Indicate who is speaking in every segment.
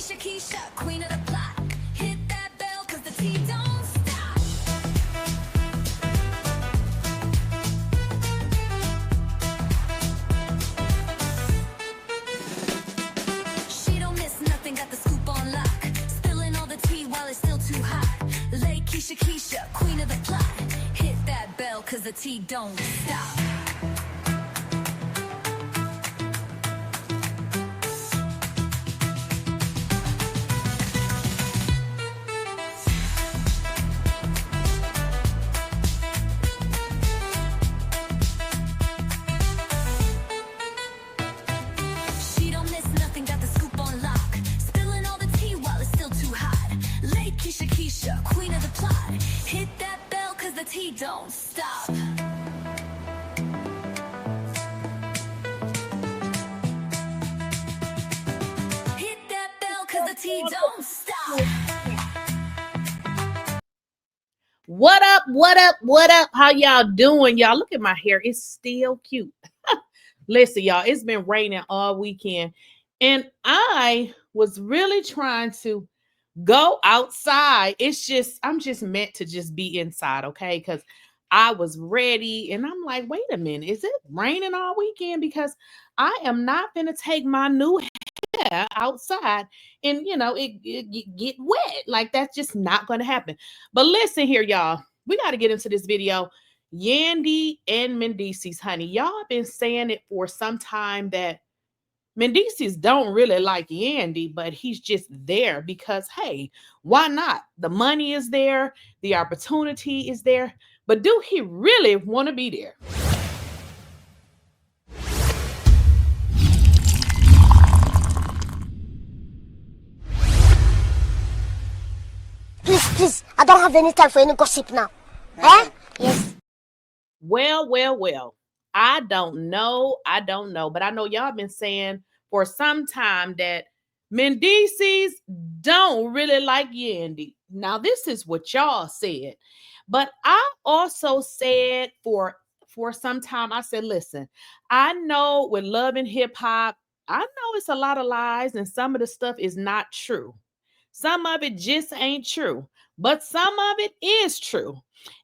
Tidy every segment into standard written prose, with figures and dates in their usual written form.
Speaker 1: LakeyshaKeysha, queen of the plot. Hit that bell, cause the tea don't stop. She don't miss nothing, got the scoop on lock. Spilling all the tea while it's still too hot. LakeyshaKeysha, queen of the plot. Hit that bell, cause the tea don't stop. She don't miss nothing, got the scoop on lock. Spilling all the tea while it's still too hot. LakeyshaKeysha, queen of the plot. Hit that bell, cause the tea don't stop. Hit that bell, cause the tea don't stop.
Speaker 2: What up? What up? What up? How y'all doing? Y'all, look at my hair. It's still cute. Listen, y'all, it's been raining all weekend. And I was really trying to go outside. I'm just meant to just be inside, okay? Because I was ready. And I'm like, wait a minute. Is it raining all weekend? Because I am not going to take my new hair outside and, it get wet. Like, that's just not going to happen. But listen here, y'all. We got to get into this video. Yandy and Mendeecees, honey. Y'all been saying it for some time that Mendeecees don't really like Yandy, but he's just there because, hey, why not? The money is there. The opportunity is there. But do he really want to be there?
Speaker 3: Please, I don't have any time for any gossip now. Eh? Yes.
Speaker 2: Well. I don't know. But I know y'all been saying for some time that Mendeecees don't really like Yandy. Now, this is what y'all said. But I also said for some time, I said, listen, I know with love and hip hop, I know it's a lot of lies and some of the stuff is not true. Some of it just ain't true, but some of it is true.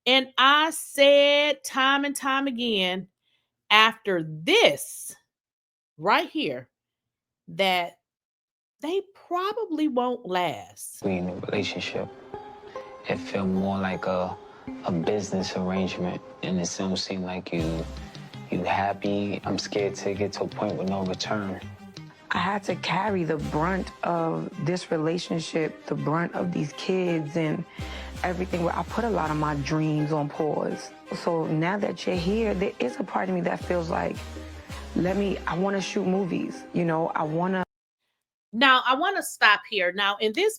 Speaker 2: And I said time and time again, after this right here, that they probably won't last.
Speaker 4: We in a relationship. It feel more like a business arrangement, and it don't seem like you happy. I'm scared to get to a point with no return.
Speaker 5: I had to carry the brunt of this relationship, the brunt of these kids and everything. Where I put a lot of my dreams on pause. So now that you're here, there is a part of me that feels like, I want to shoot movies. Now, I want to stop here. Now, in this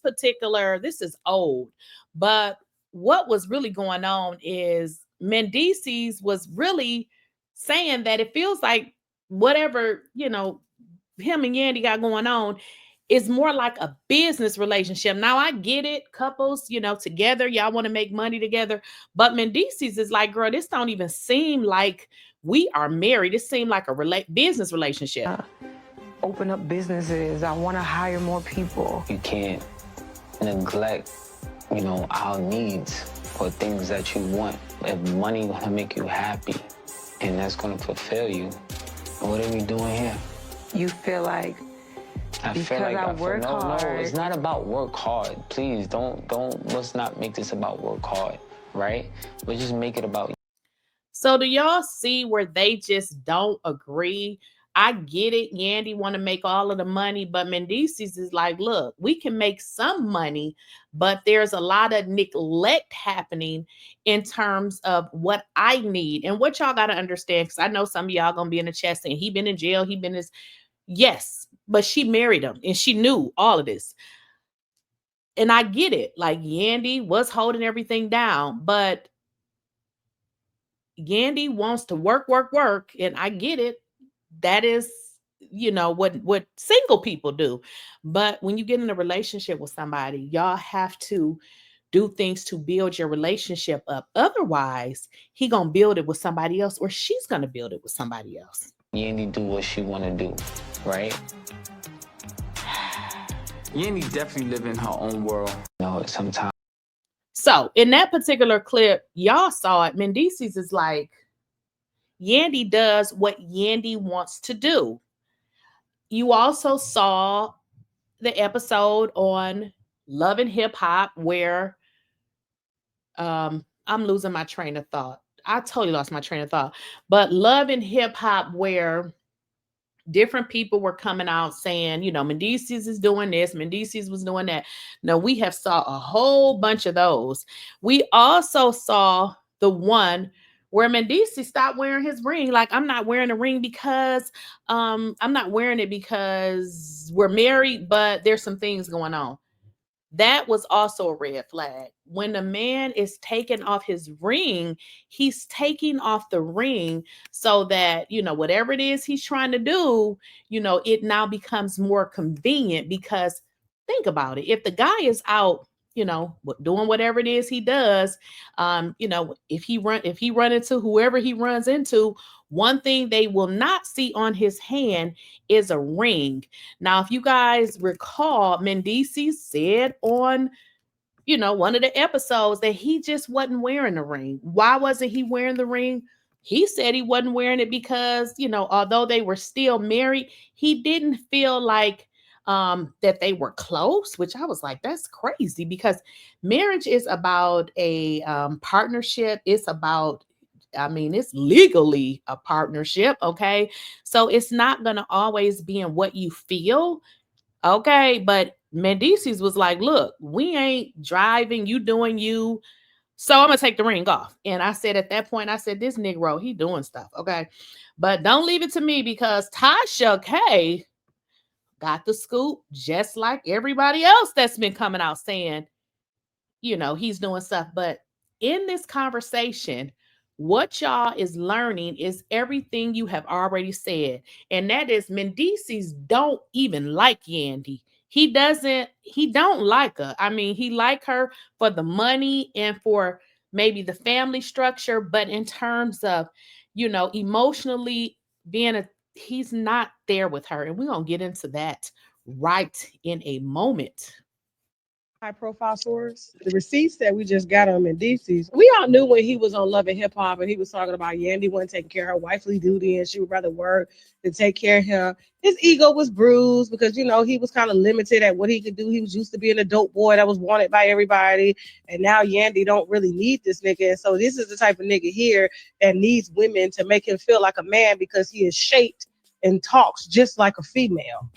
Speaker 5: is old, but what was really going on is Mendeecees was really saying that it feels like whatever, him and Yandy got going on is more like a business relationship. Now, I get it. Couples, together, y'all want to make money together. But Mendeecees is like, girl, this don't even seem like we are married. It seemed like a business relationship. open up businesses. I want to hire more people.
Speaker 4: You can't neglect, our needs or things that you want. If money gonna make you happy and that's gonna fulfill you, what are we doing here?
Speaker 5: You feel like I work hard.
Speaker 4: No, it's not about work hard. Please let's not make this about work hard, right? Let's just make it about.
Speaker 2: So do y'all see where they just don't agree? I get it. Yandy want to make all of the money, but Mendeecees is like, look, we can make some money, but there's a lot of neglect happening in terms of what I need. And what y'all got to understand, because I know some of y'all going to be in the chat saying he been in jail, yes, but she married him and she knew all of this. And I get it. Like Yandy was holding everything down, but Yandy wants to work. And I get it. That is, what single people do. But when you get in a relationship with somebody, y'all have to do things to build your relationship up. Otherwise, he gonna build it with somebody else, or she's gonna build it with somebody else.
Speaker 4: Yandy do what she want to do, right?
Speaker 6: Yandy definitely live in her own world.
Speaker 4: You know, sometimes.
Speaker 2: So in that particular clip, y'all saw it. Mendeecees is like, Yandy does what Yandy wants to do. You also saw the episode on Love and Hip Hop where I'm losing my train of thought. I totally lost my train of thought. But Love and Hip Hop where different people were coming out saying, you know, Mendeecees is doing this, Mendeecees was doing that. No, we have saw a whole bunch of those. We also saw the one where Mendeecees stopped wearing his ring. Like, I'm not wearing a ring because I'm not wearing it because we're married, but there's some things going on. That was also a red flag. When a man is taking off his ring, he's taking off the ring so that, you know, whatever it is he's trying to do, you know, it now becomes more convenient. Because think about it. If the guy is out, you know, doing whatever it is he does, you know, if he run into whoever he runs into, one thing they will not see on his hand is a ring. Now, if you guys recall, Mendeecees said on, you know, one of the episodes that he just wasn't wearing the ring. Why wasn't he wearing the ring? He said he wasn't wearing it because, you know, although they were still married, he didn't feel like that they were close, which I was like, that's crazy, because marriage is about a partnership. It's about, I mean, it's legally a partnership, okay? So it's not going to always be in what you feel, okay? But Mendeecees was like, look, we ain't driving, you doing you, so I'm going to take the ring off. And I said at that point, I said, this Negro, he doing stuff, okay? But don't leave it to me, because Tasha K got the scoop just like everybody else that's been coming out saying, you know, he's doing stuff. But in this conversation, what y'all is learning is everything you have already said. And that is, Mendeecees don't even like Yandy. He don't like her. I mean, he like her for the money and for maybe the family structure, but in terms of, you know, emotionally he's not there with her. And we're going to get into that right in a moment.
Speaker 7: High profile source. The receipts that we just got on Mendeecees, we all knew when he was on Love and Hip Hop and he was talking about Yandy wasn't taking care of her wifely duty and she would rather work than take care of him. His ego was bruised because, you know, he was kind of limited at what he could do. He was used to being a dope boy that was wanted by everybody. And now Yandy don't really need this nigga. And so this is the type of nigga here that needs women to make him feel like a man because he is shaped and talks just like a female.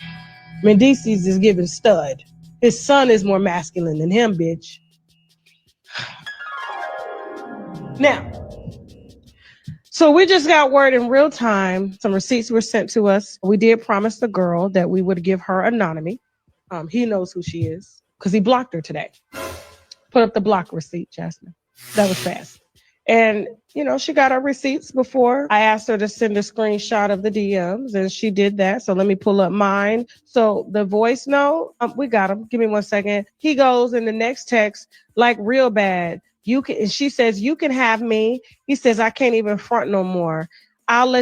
Speaker 7: Mendeecees is giving stud. His son is more masculine than him, bitch. Now, so we just got word in real time. Some receipts were sent to us. We did promise the girl that we would give her anonymity. He knows who she is because he blocked her today. Put up the block receipt, Jasmine. That was fast. And, you know, she got her receipts before. I asked her to send a screenshot of the DMs, and she did that. So let me pull up mine. So the voice note, we got him. Give me 1 second. He goes in the next text, like, real bad. You can. And she says, you can have me. He says, I can't even front no more.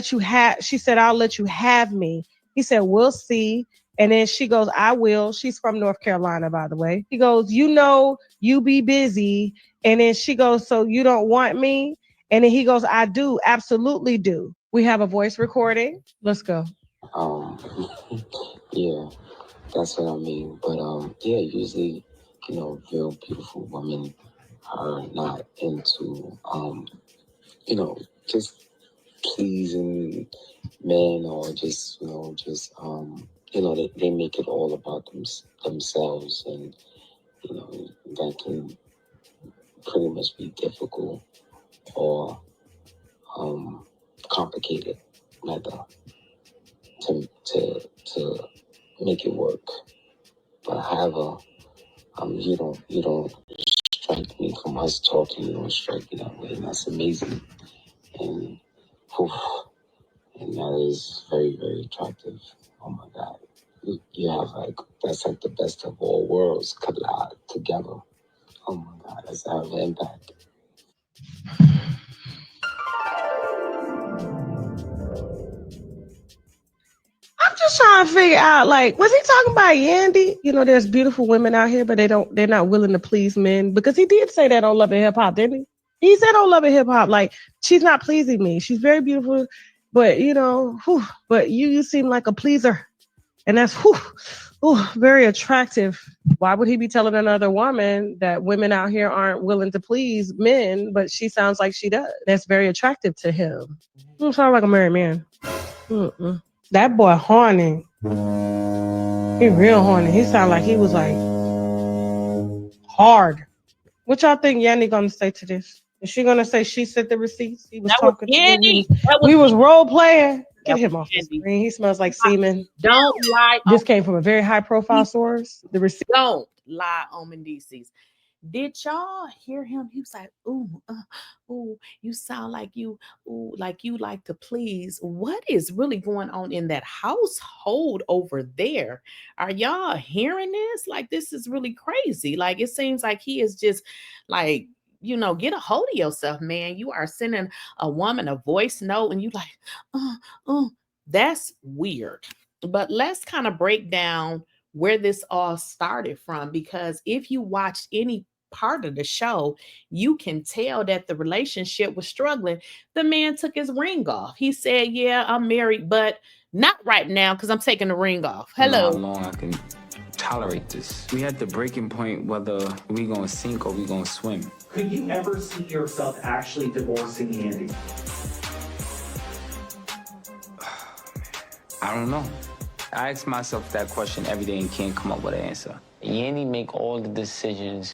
Speaker 7: She said, I'll let you have me. He said, we'll see. And then she goes, I will. She's from North Carolina, by the way. He goes, you know, you be busy. And then she goes, so you don't want me? And then he goes, I do, absolutely do. We have a voice recording. Let's go.
Speaker 4: Yeah, that's what I mean. But yeah, usually, you know, real beautiful women are not into you know, just pleasing men or just, you know, they make it all about themselves, and you know, that can pretty much be difficult or complicated, rather, to make it work. But however, you don't strike me from us talking. You don't strike me that way, and that's amazing. And and that is very, very attractive. Oh my God, you have that's like the best of all worlds collide together. Oh my God, that's how it impact.
Speaker 7: I'm was trying to figure out, like, was he talking about Yandy? You know, there's beautiful women out here, but they're not willing to please men, because he did say that on Love and Hip Hop, didn't he? He said on Love and Hip Hop, like, she's not pleasing me. She's very beautiful, but you know, but you seem like a pleaser, and that's very attractive. Why would he be telling another woman that women out here aren't willing to please men, but she sounds like she does? That's very attractive to him. Sounds like a married man. Mm-mm. That boy horny. He real horny. He sound like he was like hard. What y'all think Yandy gonna say to this? Is she gonna say she sent the receipts? He was
Speaker 2: That was
Speaker 7: talking to
Speaker 2: Yandy.
Speaker 7: we was role playing. Get
Speaker 2: That
Speaker 7: him
Speaker 2: was
Speaker 7: off the
Speaker 2: Yandy.
Speaker 7: screen. He smells like semen.
Speaker 2: Don't lie.
Speaker 7: This came from a very high profile source. The receipt.
Speaker 2: Don't lie on Mendeecees. Did y'all hear him? He was like, ooh, you sound like you like to please. What is really going on in that household over there? Are y'all hearing this? Like, this is really crazy. Like, it seems like he is just like, you know, get a hold of yourself, man. You are sending a woman a voice note and you like, that's weird. But let's kind of break down where this all started from, because if you watched any part of the show, you can tell that the relationship was struggling. The man took his ring off. He said, yeah, I'm married, but not right now because I'm taking the ring off. Hello.
Speaker 6: How long I can tolerate this. We had the breaking point whether we gonna sink or we gonna swim.
Speaker 8: Could you ever see yourself actually divorcing Yandy?
Speaker 6: I don't know. I ask myself that question every day and can't come up with an answer.
Speaker 4: Yandy make all the decisions.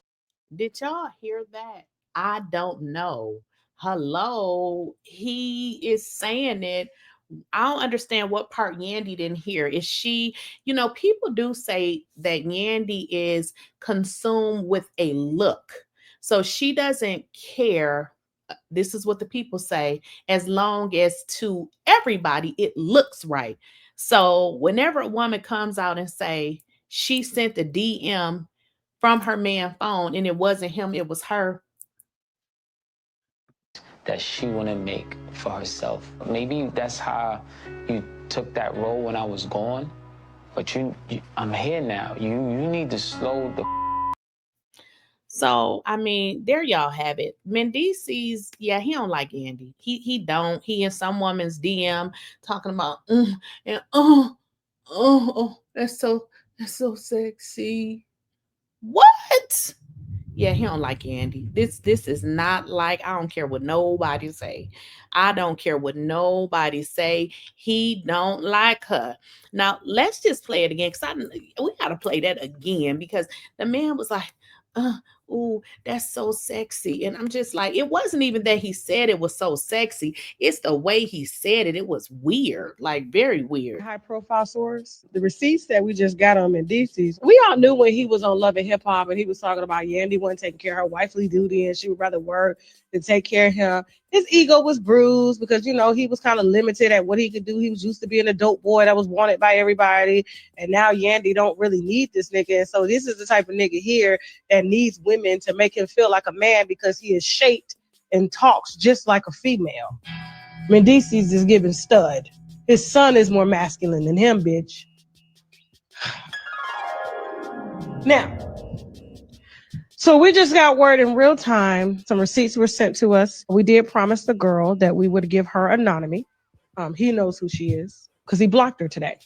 Speaker 2: Did y'all hear that? I don't know. Hello. He is saying it. I don't understand what part Yandy didn't hear. Is she, you know, people do say that Yandy is consumed with a look. So she doesn't care. This is what the people say, as long as to everybody it looks right. So whenever a woman comes out and say she sent the DM from her man phone and it wasn't him, it was her,
Speaker 4: that she want to make for herself. Maybe that's how you took that role when I was gone, but I'm here now. You need to slow the.
Speaker 2: So, I mean, there y'all have it. Mendeecees, yeah, he don't like Yandy. He don't. He in some woman's DM talking about, and that's so sexy. What? Yeah, he don't like Yandy. This is not like, I don't care what nobody say. I don't care what nobody say. He don't like her. Now, let's just play it again, because we got to play that again, because the man was like, ooh, that's so sexy. And I'm just like, it wasn't even that he said it was so sexy. It's the way he said it. It was weird, like very weird.
Speaker 7: High profile source. The receipts that we just got on Mendeecees, we all knew when he was on Love and Hip Hop and he was talking about Yandy wasn't taking care of her wifely duty and she would rather work than take care of him. His ego was bruised because, you know, he was kind of limited at what he could do. He was used to being a dope boy that was wanted by everybody. And now Yandy don't really need this nigga. And so this is the type of nigga here that needs women to make him feel like a man because he is shaped and talks just like a female. Mendeecees is giving stud. His son is more masculine than him, bitch. Now, so we just got word in real time. Some receipts were sent to us. We did promise the girl that we would give her anonymity. He knows who she is because he blocked her today.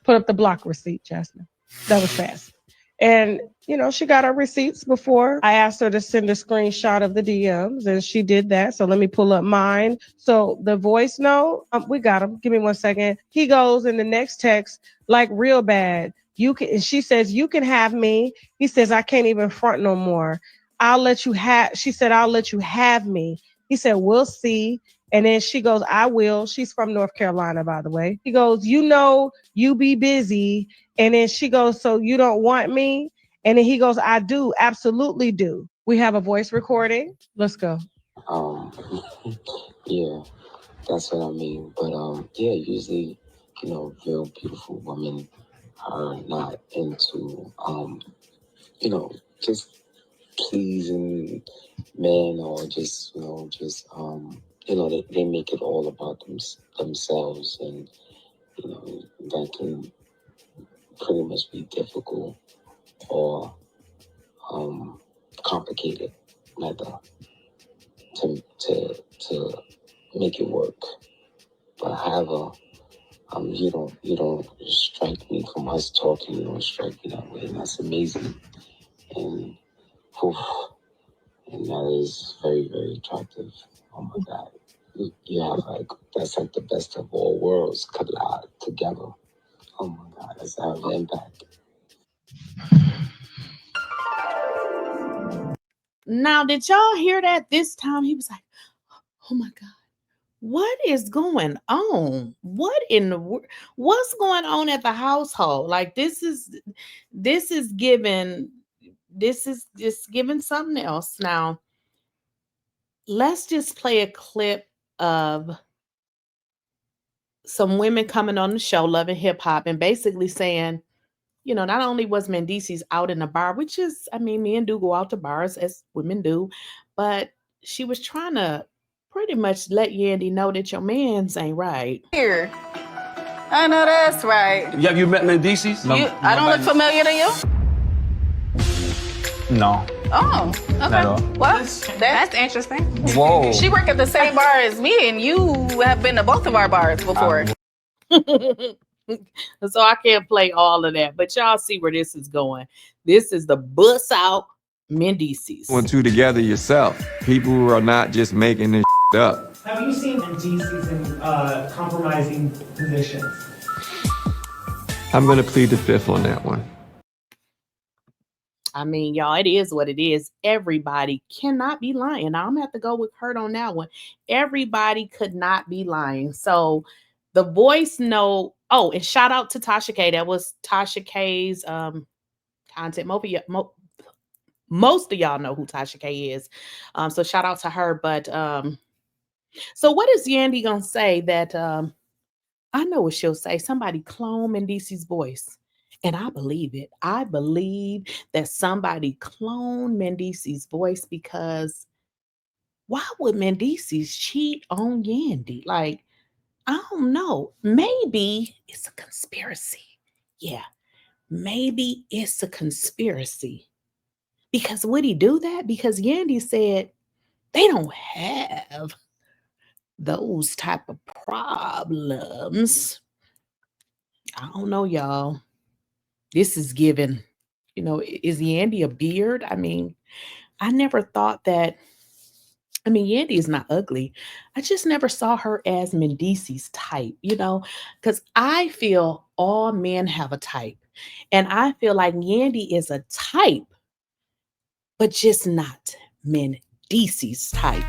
Speaker 7: Put up the block receipt, Jasmine. That was fast. And, you know, she got her receipts before. I asked her to send a screenshot of the DMs, and she did that. So let me pull up mine. So the voice note, we got him. Give me 1 second. He goes in the next text, like, real bad. You can, and she says, you can have me. He says, I can't even front no more. I'll let you have, she said, I'll let you have me. He said, we'll see. And then she goes, I will. She's from North Carolina, by the way. He goes, you know, you be busy. And then she goes, so you don't want me? And then he goes, I do, absolutely do. We have a voice recording. Let's go.
Speaker 9: Yeah, that's what I mean. But yeah, usually, you know, real beautiful women are not into, you know, just pleasing men or just, you know, they make it all about themselves. And, you know, that can pretty much be difficult or complicated, rather, to make it work. But however, you don't strike me from us talking. You don't strike me that way, and that's amazing. And oof, and that is very, very attractive. Oh my God, you have that's like the best of all worlds collide together. Oh my God, that's have an impact.
Speaker 2: Now, did y'all hear that? This time he was like, oh my God, what is going on? What in the world? What's going on at the household? Like this is just giving something else. Now, let's just play a clip of some women coming on the show, Loving Hip Hop, and basically saying, you know, not only was Mendeecees out in the bar, which is, I mean, men do go out to bars as women do, but she was trying to pretty much let Yandy know that your mans ain't right.
Speaker 10: Here. I know that's right.
Speaker 11: Have you met Mendeecees?
Speaker 10: No, I don't look familiar to you?
Speaker 11: No.
Speaker 10: Oh, okay. Well, that's interesting.
Speaker 11: Whoa.
Speaker 10: She worked at the same bar as me, and you have been to both of our bars before.
Speaker 2: So I can't play all of that, but y'all see where this is going. This is the bust out Mendeecees.
Speaker 12: One, two together yourself. People who are not just making this up.
Speaker 8: Have you seen Mendeecees in compromising positions?
Speaker 12: I'm going to plead the fifth on that one.
Speaker 2: I mean, y'all, it is what it is. Everybody cannot be lying. Now, I'm going to have to go with Kurt on that one. Everybody could not be lying. So the voice note. Oh, and shout out to Tasha K. That was Tasha K's content. Most of y'all know who Tasha K is. So shout out to her. But so what is Yandy gonna say that I know what she'll say? Somebody clone Mendeecees' voice. And I believe it. I believe that somebody cloned Mendeecees' voice, because why would Mendeecees cheat on Yandy? Like, I don't know. Maybe it's a conspiracy. Yeah, maybe it's a conspiracy. Because would he do that? Because Yandy said they don't have those type of problems. I don't know, y'all. This is giving, you know, is Yandy a beard? I mean, I never thought that. I mean, Yandy is not ugly. I just never saw her as Mendeecees' type, you know, because I feel all men have a type. And I feel like Yandy is a type, but just not Mendeecees' type.